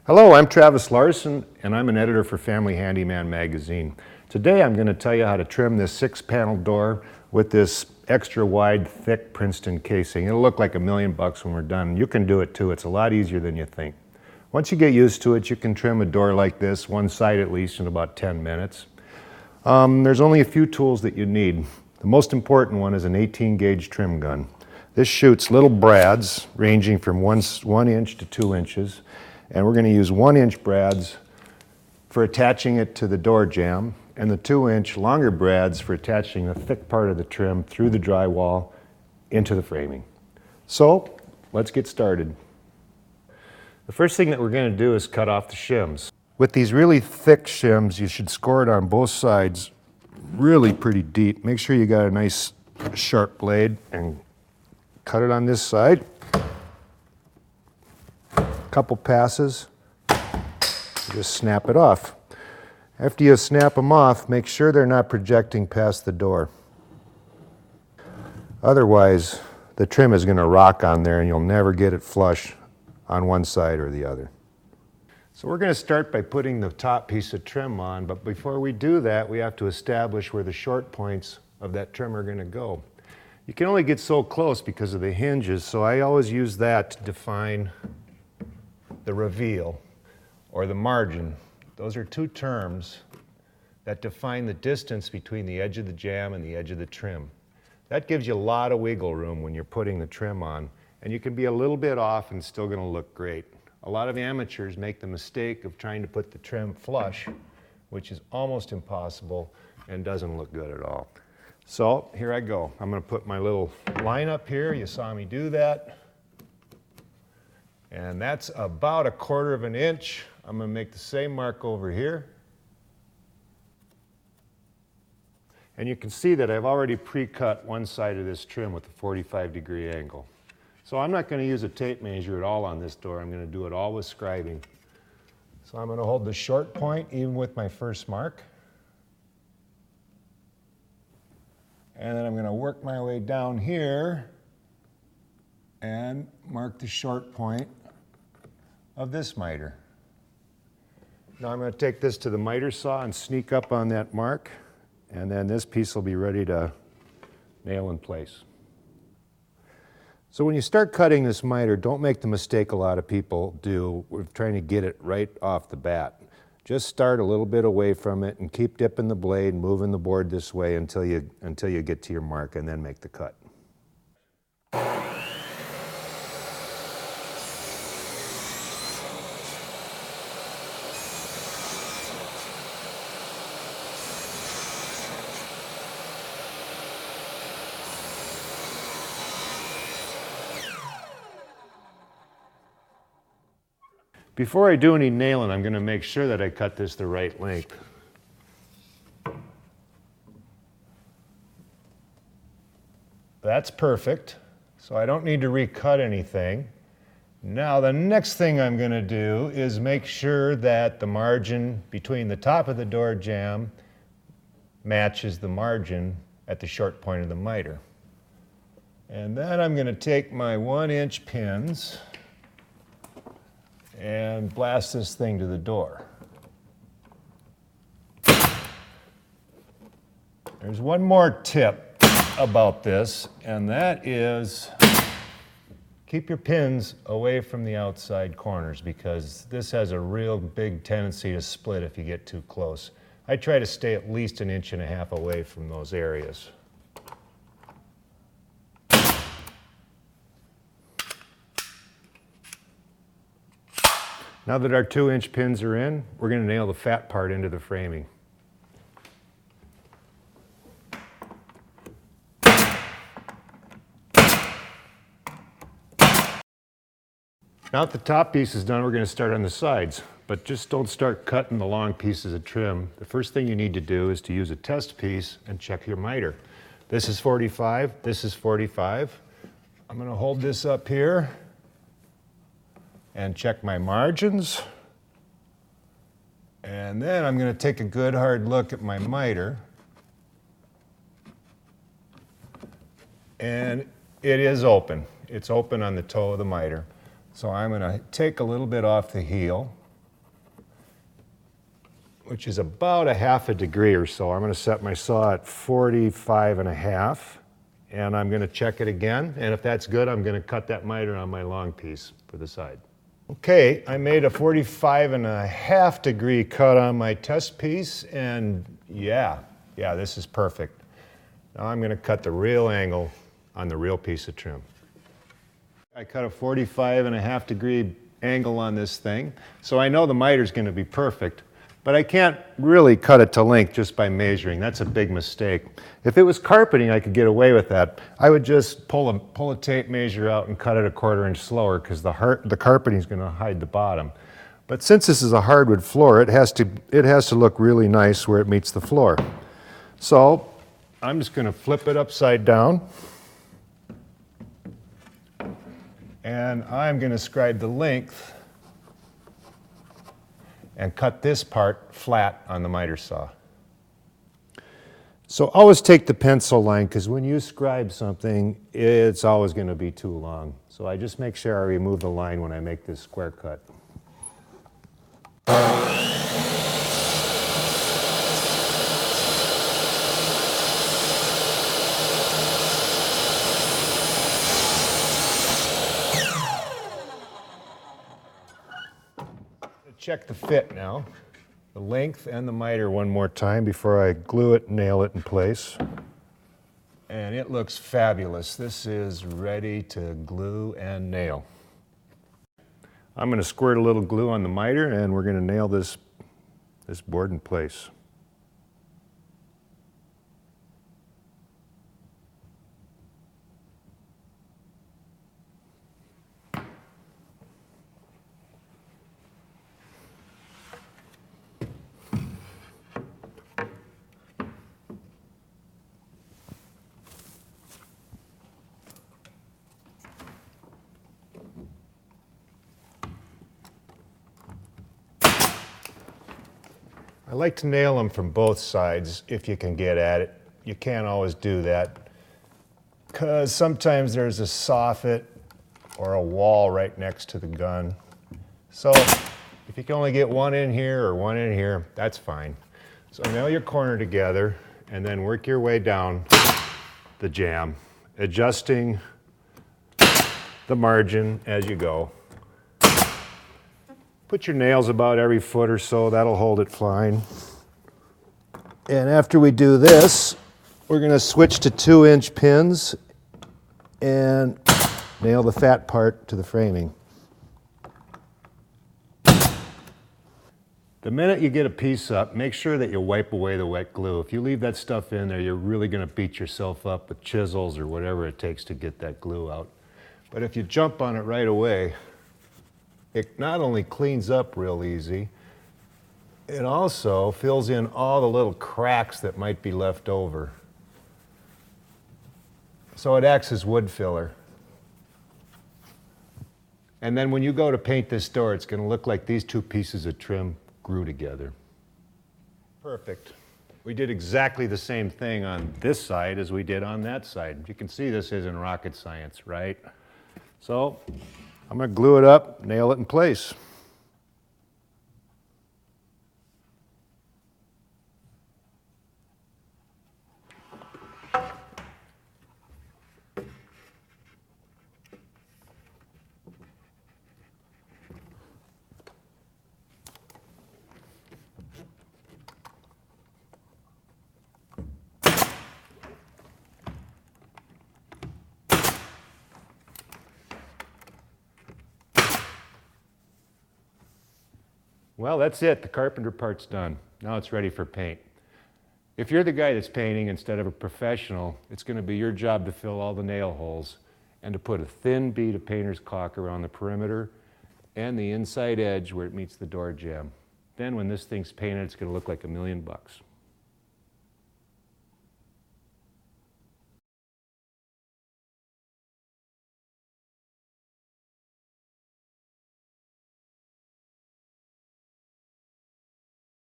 Hello, I'm Travis Larson, and I'm an editor for Family Handyman magazine. Today I'm going to tell you how to trim this 6-panel door with this extra wide, thick Princeton casing. It'll look like $1 million when we're done. You can do it too. It's a lot easier than you think. Once you get used to it, you can trim a door like this, one side at least, in about 10 minutes. There's only a few tools that you need. The most important one is an 18-gauge trim gun. This shoots little brads ranging from 1 inch to 2 inches. And we're going to use 1-inch brads for attaching it to the door jamb, and the 2-inch longer brads for attaching the thick part of the trim through the drywall into the framing. So let's get started. The first thing that we're going to do is cut off the shims. With these really thick shims, you should score it on both sides really pretty deep. Make sure you got a nice sharp blade and cut it on this side. Couple passes, just snap it off. After you snap them off, make sure they're not projecting past the door. Otherwise, the trim is going to rock on there and you'll never get it flush on one side or the other. So we're going to start by putting the top piece of trim on, but before we do that, we have to establish where the short points of that trim are going to go. You can only get so close because of the hinges, so I always use that to define the reveal or the margin. Those are two terms that define the distance between the edge of the jamb and the edge of the trim. That gives you a lot of wiggle room when you're putting the trim on, and you can be a little bit off and still going to look great. A lot of amateurs make the mistake of trying to put the trim flush, which is almost impossible and doesn't look good at all. So here I go. I'm going to put my little line up here. You saw me do that. And that's about 1/4 inch. I'm going to make the same mark over here. And you can see that I've already pre-cut one side of this trim with a 45-degree angle. So I'm not going to use a tape measure at all on this door. I'm going to do it all with scribing. So I'm going to hold the short point even with my first mark. And then I'm going to work my way down here and mark the short point of this miter. Now I'm going to take this to the miter saw and sneak up on that mark, and then this piece will be ready to nail in place. So when you start cutting this miter, don't make the mistake a lot of people do with trying to get it right off the bat. Just start a little bit away from it and keep dipping the blade and moving the board this way until you get to your mark, and then make the cut. Before I do any nailing, I'm going to make sure that I cut this the right length. That's perfect, so I don't need to recut anything. Now the next thing I'm going to do is make sure that the margin between the top of the door jamb matches the margin at the short point of the miter. And then I'm going to take my 1-inch pins and blast this thing to the door. There's one more tip about this, and that is keep your pins away from the outside corners, because this has a real big tendency to split if you get too close. I try to stay at least 1.5 inches away from those areas. Now that our 2-inch pins are in, we're going to nail the fat part into the framing. Now that the top piece is done, we're going to start on the sides. But just don't start cutting the long pieces of trim. The first thing you need to do is to use a test piece and check your miter. This is 45, this is 45. I'm going to hold this up here and check my margins. And then I'm going to take a good hard look at my miter. And it is open. It's open on the toe of the miter. So I'm going to take a little bit off the heel which is about a half a degree or so. I'm going to set my saw at 45.5, and I'm going to check it again. And if that's good, I'm going to cut that miter on my long piece for the side. Okay, I made a 45.5 degree cut on my test piece, and yeah, this is perfect. Now I'm going to cut the real angle on the real piece of trim. I cut a 45.5 degree angle on this thing, so I know the miter's going to be perfect, but I can't really cut it to length just by measuring. That's a big mistake. If it was carpeting, I could get away with that. I would just pull a tape measure out and cut it a 1/4 inch slower, because the carpeting is going to hide the bottom. But since this is a hardwood floor, it has to look really nice where it meets the floor. So I'm just going to flip it upside down, and I'm going to scribe the length and cut this part flat on the miter saw. So always take the pencil line, because when you scribe something, it's always going to be too long. So I just make sure I remove the line when I make this square cut. Check the fit now, the length and the miter one more time before I glue it and nail it in place. And it looks fabulous. This is ready to glue and nail. I'm going to squirt a little glue on the miter, and we're going to nail this board in place. I like to nail them from both sides if you can get at it. You can't always do that, because sometimes there's a soffit or a wall right next to the gun. So if you can only get one in here or one in here, that's fine. So nail your corner together and then work your way down the jamb, adjusting the margin as you go. Put your nails about every foot or so, that'll hold it fine. And after we do this, we're going to switch to 2-inch pins and nail the fat part to the framing. The minute you get a piece up, make sure that you wipe away the wet glue. If you leave that stuff in there, you're really going to beat yourself up with chisels or whatever it takes to get that glue out. But if you jump on it right away, it not only cleans up real easy, it also fills in all the little cracks that might be left over. So it acts as wood filler. And then when you go to paint this door, it's going to look like these two pieces of trim grew together. Perfect. We did exactly the same thing on this side as we did on that side. You can see this isn't rocket science, right? So I'm going to glue it up, nail it in place. Well, that's it. The carpenter part's done. Now it's ready for paint. If you're the guy that's painting instead of a professional, it's going to be your job to fill all the nail holes and to put a thin bead of painter's caulk around the perimeter and the inside edge where it meets the door jamb. Then when this thing's painted, it's going to look like $1,000,000.